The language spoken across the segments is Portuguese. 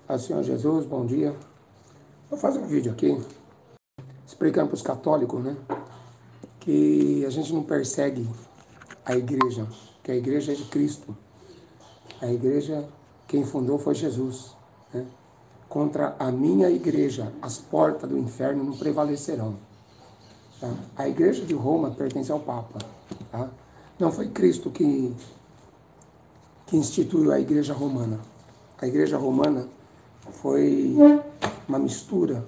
A Senhor Jesus, bom dia. Vou fazer um vídeo aqui, explicando para os católicos, né, que a gente não persegue a igreja, que a igreja é de Cristo. A igreja, quem fundou foi Jesus, né? Contra a minha igreja, as portas do inferno não prevalecerão. Tá? A igreja de Roma pertence ao Papa. Tá? Não foi Cristo que instituiu a igreja romana. A igreja romana foi uma mistura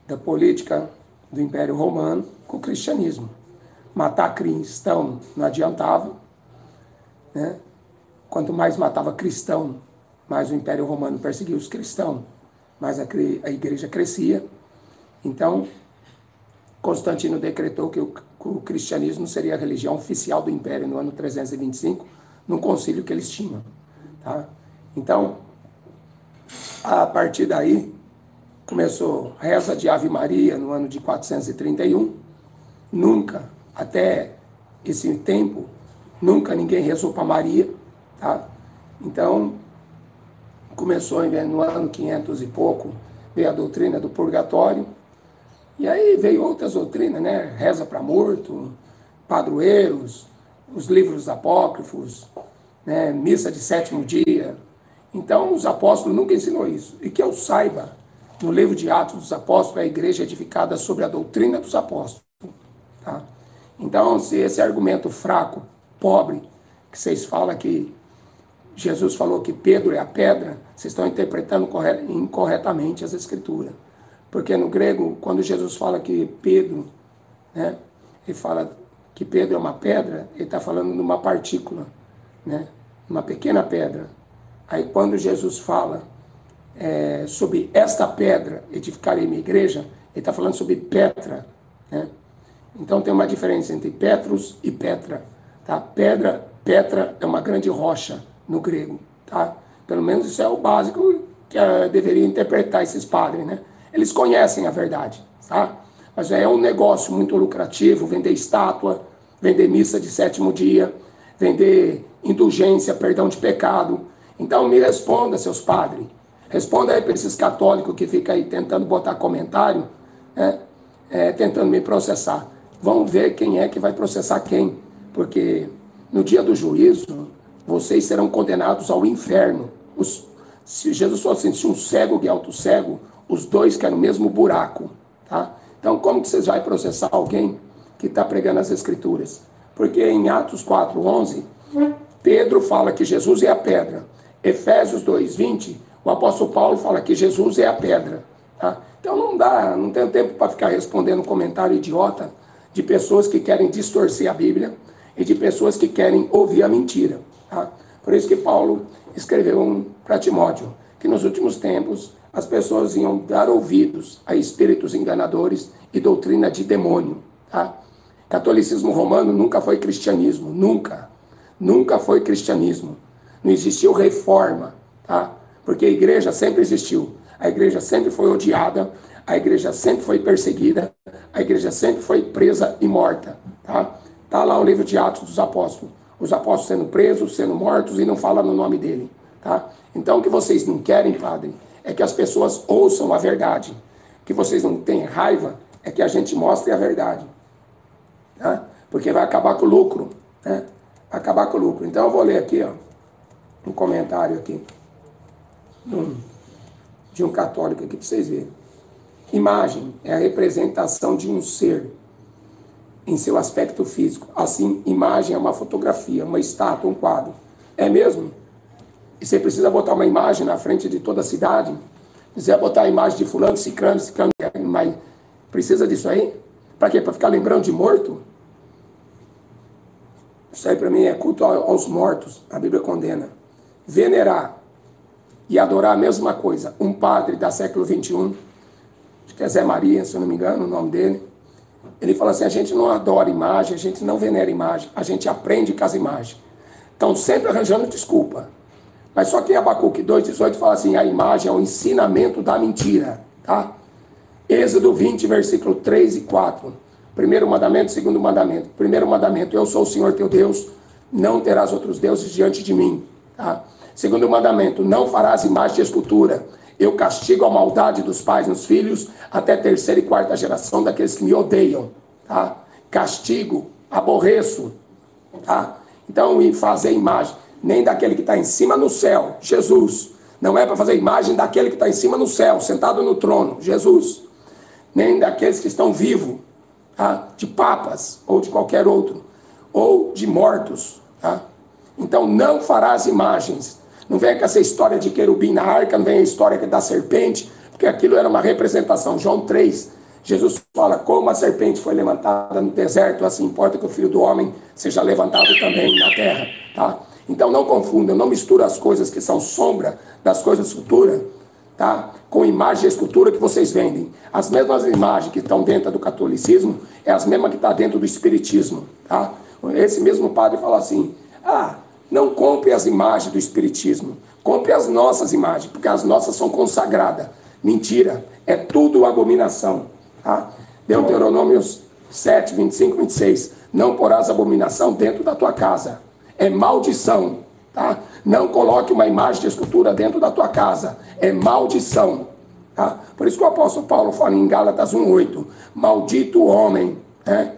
da política do Império Romano com o cristianismo. Matar cristão não adiantava, né? Quanto mais matava cristão, mais o Império Romano perseguia os cristãos, mais a igreja crescia. Então, Constantino decretou que o cristianismo seria a religião oficial do Império no ano 325, num concílio que eles tinham. Tá? Então, a partir daí, começou a reza de Ave Maria no ano de 431. Nunca, até esse tempo, nunca ninguém rezou para Maria. Tá? Então, começou no ano 500 e pouco, veio a doutrina do purgatório. E aí veio outras doutrinas, né? Reza para morto, padroeiros, os livros apócrifos, né? Missa de sétimo dia. Então, os apóstolos nunca ensinou isso. E que eu saiba, no livro de Atos dos Apóstolos, a igreja é edificada sobre a doutrina dos apóstolos. Tá? Então, se esse argumento fraco, pobre, que vocês falam que Jesus falou que Pedro é a pedra, vocês estão interpretando incorretamente as escrituras. Porque no grego, quando Jesus fala que Pedro, né, ele fala que Pedro é uma pedra, ele está falando de uma partícula, né, uma pequena pedra. Aí quando Jesus fala sobre esta pedra edificarei minha igreja, ele está falando sobre Petra. Né? Então tem uma diferença entre Petrus e Petra. Tá? Petra é uma grande rocha no grego. Tá? Pelo menos isso é o básico que deveria interpretar esses padres, né? Eles conhecem a verdade, tá? Mas é um negócio muito lucrativo, vender estátua, vender missa de sétimo dia, vender indulgência, perdão de pecado. Então me responda, seus padres. Responda aí para esses católicos que ficam aí tentando botar comentário, né? Tentando me processar. Vamos ver quem é que vai processar quem. Porque no dia do juízo, vocês serão condenados ao inferno. Se Jesus falou assim, se um cego guiar outro cego, os dois querem o mesmo buraco. Tá? Então, como que vocês vão processar alguém que está pregando as escrituras? Porque em Atos 4:11, Pedro fala que Jesus é a pedra. Efésios 2:20, o apóstolo Paulo fala que Jesus é a pedra. Tá? Então não tenho tempo para ficar respondendo comentário idiota de pessoas que querem distorcer a Bíblia e de pessoas que querem ouvir a mentira. Tá? Por isso que Paulo escreveu para Timóteo, que nos últimos tempos as pessoas iam dar ouvidos a espíritos enganadores e doutrina de demônio. Tá? Catolicismo romano nunca foi cristianismo, nunca. Nunca foi cristianismo. Não existiu reforma, tá? Porque a igreja sempre existiu. A igreja sempre foi odiada, a igreja sempre foi perseguida, a igreja sempre foi presa e morta. Tá? Tá lá o livro de Atos dos Apóstolos. Os apóstolos sendo presos, sendo mortos e não fala no nome dele. Tá? Então o que vocês não querem, padre, é que as pessoas ouçam a verdade. O que vocês não têm raiva é que a gente mostre a verdade. Tá? Porque vai acabar com o lucro. Né? Vai acabar com o lucro. Então eu vou ler aqui, ó, um comentário aqui de um católico aqui para vocês verem. Imagem é a representação de um ser em seu aspecto físico. Assim, imagem é uma fotografia, uma estátua, um quadro. É mesmo? E você precisa botar uma imagem na frente de toda a cidade? Precisa botar a imagem de fulano, ciclano, mas precisa disso aí? Para quê? Para ficar lembrando de morto? Isso aí para mim é culto aos mortos. A Bíblia condena. Venerar e adorar a mesma coisa. Um padre da século XXI, acho que é Zé Maria, se eu não me engano, o nome dele, ele fala assim, a gente não adora imagem, a gente não venera imagem, a gente aprende com as imagens. Estão sempre arranjando desculpa. Mas só que em Abacuque 2,18 fala assim, a imagem é o ensinamento da mentira. Tá? Êxodo 20, versículo 3 e 4. Primeiro mandamento, segundo mandamento. Primeiro mandamento, eu sou o Senhor teu Deus, não terás outros deuses diante de mim. Tá? Segundo mandamento, não farás imagem de escultura. Eu castigo a maldade dos pais nos filhos até terceira e quarta geração daqueles que me odeiam. Tá? Castigo, aborreço. Tá? Então, e fazer imagem, nem daquele que está em cima no céu, Jesus. Não é para fazer imagem daquele que está em cima no céu, sentado no trono, Jesus. Nem daqueles que estão vivos, tá? De papas ou de qualquer outro, ou de mortos. Tá? Então, não farás imagens. Não vem com essa história de querubim na arca, não vem a história da serpente, porque aquilo era uma representação. João 3, Jesus fala, como a serpente foi levantada no deserto, assim importa que o Filho do Homem seja levantado também na terra. Tá? Então não confunda, não mistura as coisas que são sombra das coisas futuras, tá? Com imagem e escultura que vocês vendem. As mesmas imagens que estão dentro do catolicismo, é as mesmas que estão dentro do espiritismo. Tá? Esse mesmo padre fala assim, não compre as imagens do espiritismo, compre as nossas imagens, porque as nossas são consagradas. Mentira, é tudo abominação. Tá? Deuteronômio 7, 25, 26. Não porás abominação dentro da tua casa. É maldição. Tá? Não coloque uma imagem de escultura dentro da tua casa. É maldição. Tá? Por isso que o apóstolo Paulo fala em Gálatas 1,8. Maldito o homem, né,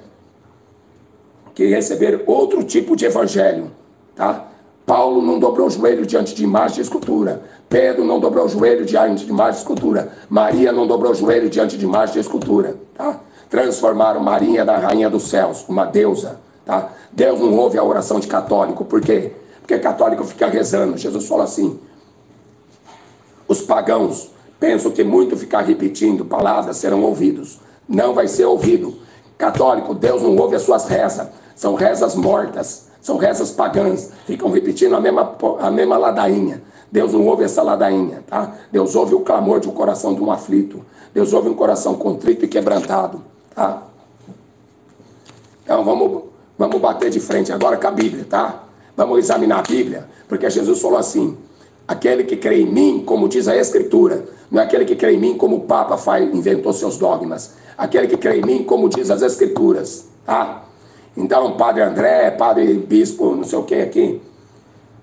que receber outro tipo de evangelho. Tá? Paulo não dobrou o joelho diante de imagem de escultura. Pedro não dobrou o joelho diante de imagem de escultura. Maria não dobrou o joelho diante de imagem de escultura. Tá? Transformaram Maria na rainha dos céus, uma deusa. Tá? Deus não ouve a oração de católico. Por quê? Porque católico fica rezando. Jesus fala assim, os pagãos pensam que muito ficar repetindo palavras serão ouvidos. Não vai ser ouvido. Católico, Deus não ouve as suas rezas. São rezas mortas. São rezas pagãs, ficam repetindo a mesma ladainha. Deus não ouve essa ladainha, tá? Deus ouve o clamor de um coração de um aflito. Deus ouve um coração contrito e quebrantado, tá? Então vamos bater de frente agora com a Bíblia, tá? Vamos examinar a Bíblia, porque Jesus falou assim, aquele que crê em mim, como diz a Escritura, não é aquele que crê em mim como o Papa inventou seus dogmas, aquele que crê em mim, como diz as Escrituras, tá? Então, Padre André, Padre Bispo, não sei o que aqui,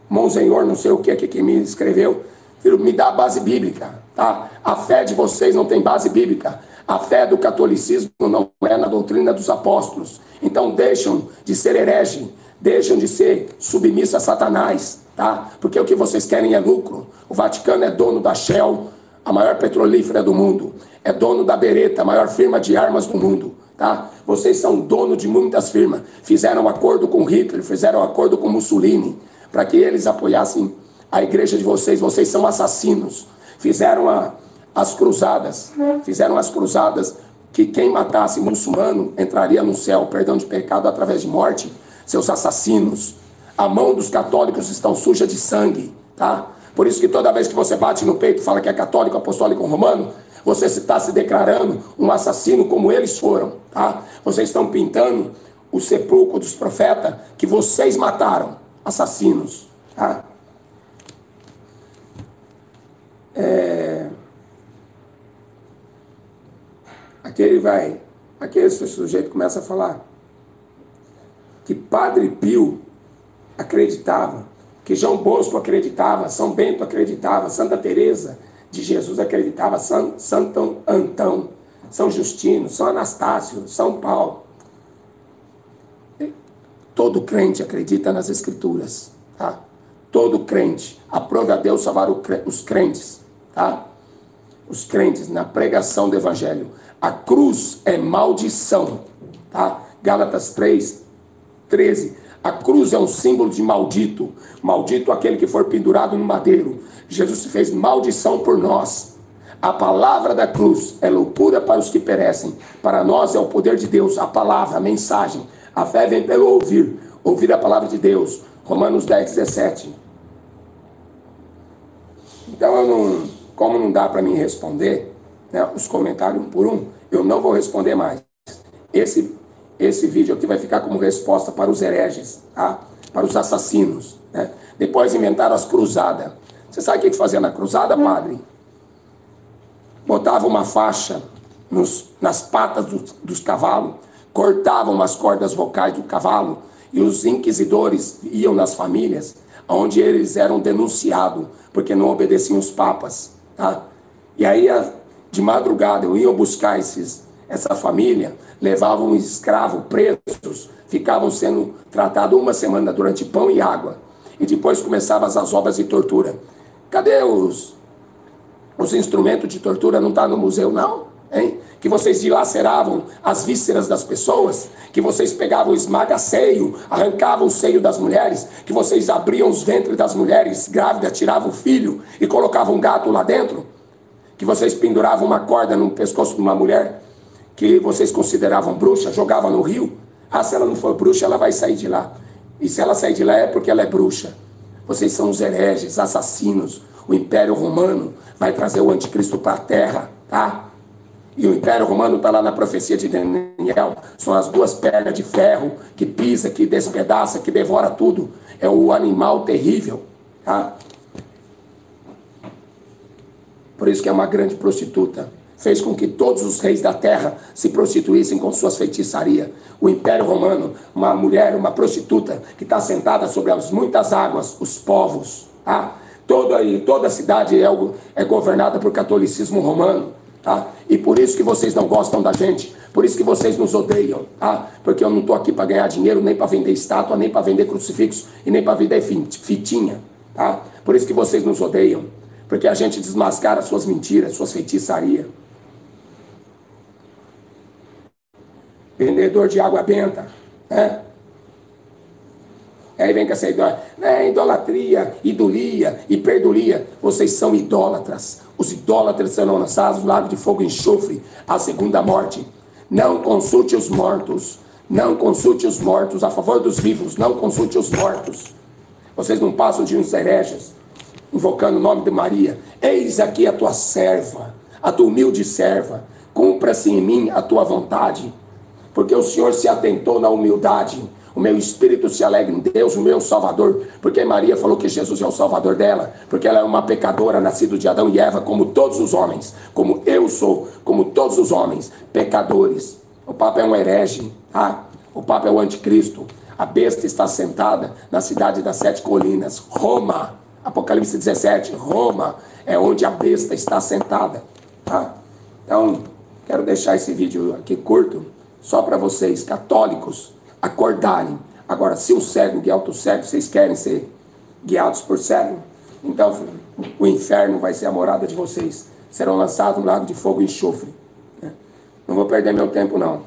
Monsenhor, não sei o que aqui que me escreveu, filho, me dá a base bíblica, tá? A fé de vocês não tem base bíblica. A fé do catolicismo não é na doutrina dos apóstolos. Então, deixam de ser herege, deixam de ser submissa a Satanás, tá? Porque o que vocês querem é lucro. O Vaticano é dono da Shell, a maior petrolífera do mundo. É dono da Beretta, a maior firma de armas do mundo. Tá? Vocês são dono de muitas firmas. Fizeram acordo com Hitler, fizeram acordo com Mussolini, para que eles apoiassem a igreja de vocês. Vocês são assassinos. Fizeram as cruzadas. Fizeram as cruzadas que quem matasse muçulmano entraria no céu, perdão de pecado através de morte. Seus assassinos. A mão dos católicos estão suja de sangue. Tá? Por isso que toda vez que você bate no peito e fala que é católico, apostólico, romano, você está se declarando um assassino como eles foram. Tá? Vocês estão pintando o sepulcro dos profetas que vocês mataram. Assassinos. Tá? Aquele sujeito começa a falar que Padre Pio acreditava, que João Bosco acreditava, São Bento acreditava, Santa Teresa de Jesus acreditava, Santo Antão, São Justino, São Anastácio, São Paulo. Todo crente acredita nas Escrituras, tá? Todo crente. Aprove a Deus salvar os crentes, tá? Os crentes na pregação do Evangelho. A cruz é maldição, tá? Gálatas 3, 13. A cruz é um símbolo de maldito. Maldito aquele que for pendurado no madeiro. Jesus se fez maldição por nós. A palavra da cruz é loucura para os que perecem. Para nós é o poder de Deus, a palavra, a mensagem. A fé vem pelo ouvir. Ouvir a palavra de Deus. Romanos 10, 17. Então, como não dá para mim responder, né, os comentários um por um, eu não vou responder mais. Esse vídeo aqui vai ficar como resposta para os hereges, tá? Para os assassinos. Né? Depois inventaram as cruzadas. Você sabe o que fazia na cruzada, padre? Botava uma faixa nas patas dos cavalos, cortavam as cordas vocais do cavalo, e os inquisidores iam nas famílias, onde eles eram denunciados, porque não obedeciam os papas. Tá? E aí, de madrugada, eu ia buscar essa família, levavam um escravo presos, ficavam sendo tratados uma semana durante pão e água. E depois começavam as obras de tortura. Cadê os instrumentos de tortura? Não está no museu, não? Hein? Que vocês dilaceravam as vísceras das pessoas, que vocês pegavam o esmaga-seio, arrancavam o seio das mulheres, que vocês abriam os ventres das mulheres grávidas, tiravam o filho e colocavam um gato lá dentro, que vocês penduravam uma corda no pescoço de uma mulher que vocês consideravam bruxa, jogavam no rio. Ah, se ela não for bruxa, ela vai sair de lá. E se ela sair de lá é porque ela é bruxa. Vocês são os hereges, assassinos. O Império Romano vai trazer o anticristo para a terra, tá? E o Império Romano está lá na profecia de Daniel. São as duas pernas de ferro que pisa, que despedaça, que devora tudo. É o animal terrível, tá? Por isso que é uma grande prostituta. Fez com que todos os reis da terra se prostituíssem com suas feitiçarias. O Império Romano, uma mulher, uma prostituta, que está sentada sobre as muitas águas, os povos, tá? Toda a cidade é governada por catolicismo romano. Tá? E por isso que vocês não gostam da gente, por isso que vocês nos odeiam, tá? Porque eu não estou aqui para ganhar dinheiro, nem para vender estátua, nem para vender crucifixo e nem para vender fitinha, tá? Por isso que vocês nos odeiam, porque a gente desmascara suas mentiras, suas feitiçarias. Vendedor de água benta, né? Aí vem com essa idolatria, idolia e perdulia. Vocês são idólatras. Os idólatras serão lançados no lago de fogo e enxofre, a segunda morte. Não consulte os mortos. Não consulte os mortos a favor dos vivos. Não consulte os mortos. Vocês não passam de uns hereges, invocando o nome de Maria. Eis aqui a tua serva, a tua humilde serva. Cumpra-se em mim a tua vontade. Porque o Senhor se atentou na humildade. O meu espírito se alegra em Deus, o meu Salvador. Porque Maria falou que Jesus é o Salvador dela. Porque ela é uma pecadora, nascida de Adão e Eva, como todos os homens. Como eu sou, como todos os homens, pecadores. O Papa é um herege, tá? O Papa é o anticristo. A besta está sentada na cidade das 7 colinas. Roma, Apocalipse 17, Roma é onde a besta está sentada, tá? Então, quero deixar esse vídeo aqui curto, só para vocês, católicos, acordarem. Agora, se o cego guia outro cego, vocês querem ser guiados por cego? Então, o inferno vai ser a morada de vocês. Serão lançados no lago de fogo e enxofre. Não vou perder meu tempo, não,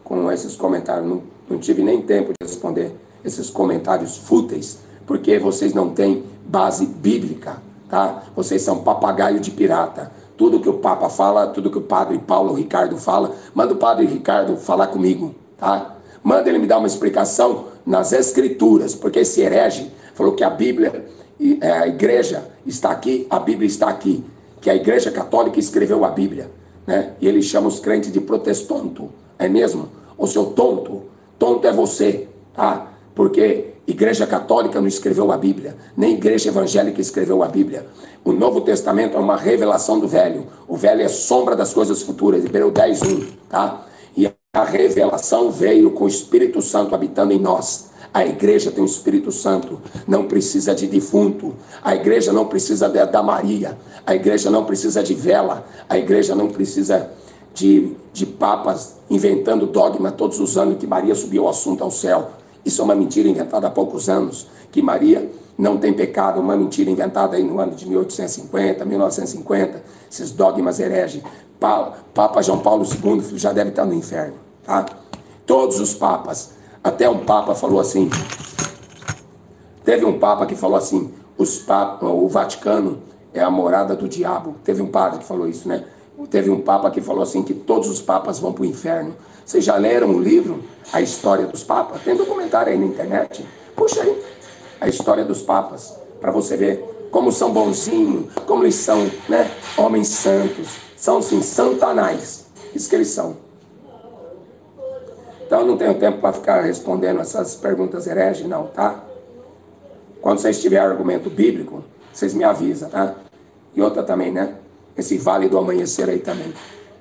com esses comentários. Não tive nem tempo de responder esses comentários fúteis, porque vocês não têm base bíblica, tá? Vocês são papagaio de pirata. Tudo que o Papa fala, tudo que o Padre Paulo Ricardo fala, manda o Padre Ricardo falar comigo, tá? Manda ele me dar uma explicação nas Escrituras, porque esse herege falou que a Bíblia, a igreja está aqui, a Bíblia está aqui, que a Igreja Católica escreveu a Bíblia, né? E ele chama os crentes de protestanto, é mesmo? Ô seu tonto, tonto é você, tá? Porque Igreja Católica não escreveu a Bíblia, nem Igreja Evangélica escreveu a Bíblia. O Novo Testamento é uma revelação do Velho. O Velho é sombra das coisas futuras, Hebreus 10:1, tá? E a revelação veio com o Espírito Santo habitando em nós. A igreja tem o Espírito Santo, não precisa de defunto. A igreja não precisa da Maria. A igreja não precisa de vela. A igreja não precisa de papas inventando dogma todos os anos que Maria subiu o assunto ao céu. Isso é uma mentira inventada há poucos anos, que Maria não tem pecado, uma mentira inventada aí no ano de 1850, 1950, esses dogmas hereges. Papa João Paulo II já deve estar no inferno, tá? Todos os papas, até um papa falou assim, teve um papa que falou assim, o Vaticano é a morada do diabo. Teve um padre que falou isso, né? Teve um papa que falou assim, que todos os papas vão para o inferno. Vocês já leram o livro A História dos Papas? Tem documentário aí na internet. Puxa aí, A História dos Papas, para você ver como são bonzinhos, como eles são, né? Homens santos. São, sim, santanais. Isso que eles são. Então, eu não tenho tempo para ficar respondendo essas perguntas hereges, não, tá? Quando vocês tiverem argumento bíblico, vocês me avisam, tá? E outra também, né? Esse vale do amanhecer aí também.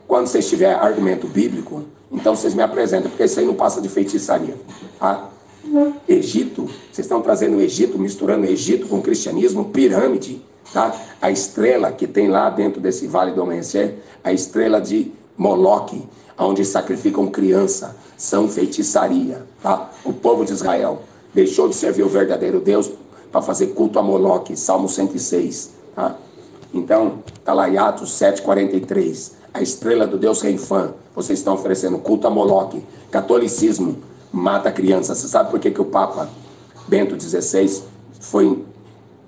Quando vocês tiverem argumento bíblico, então vocês me apresentam, porque isso aí não passa de feitiçaria, tá? Egito, vocês estão trazendo o Egito, misturando o Egito com o cristianismo, pirâmide, tá? A estrela que tem lá dentro desse Vale do Amanhecer, a estrela de Moloque, onde sacrificam criança, são feitiçaria, tá? O povo de Israel deixou de servir o verdadeiro Deus para fazer culto a Moloque, Salmo 106, tá? Então, está lá em Atos 7,43, a estrela do Deus Renfã, vocês estão oferecendo culto a Moloque, catolicismo, mata criança. Você sabe por que o Papa Bento XVI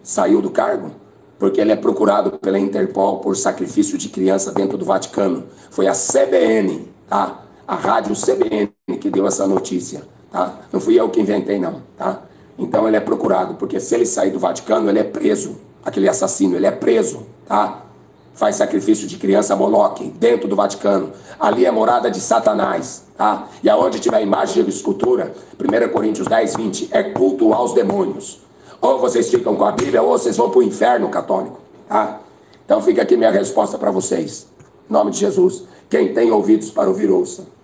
saiu do cargo? Porque ele é procurado pela Interpol por sacrifício de criança dentro do Vaticano. Foi a CBN, tá? A rádio CBN que deu essa notícia, tá? Não fui eu que inventei, não, tá? Então ele é procurado, porque se ele sair do Vaticano, ele é preso. Aquele assassino, ele é preso, tá? Faz sacrifício de criança a Moloque, dentro do Vaticano. Ali é morada de Satanás, tá? E aonde tiver imagem de escultura, 1 Coríntios 10, 20, é culto aos demônios. Ou vocês ficam com a Bíblia, ou vocês vão para o inferno católico, tá? Então fica aqui minha resposta para vocês. Em nome de Jesus, quem tem ouvidos para ouvir, ouça.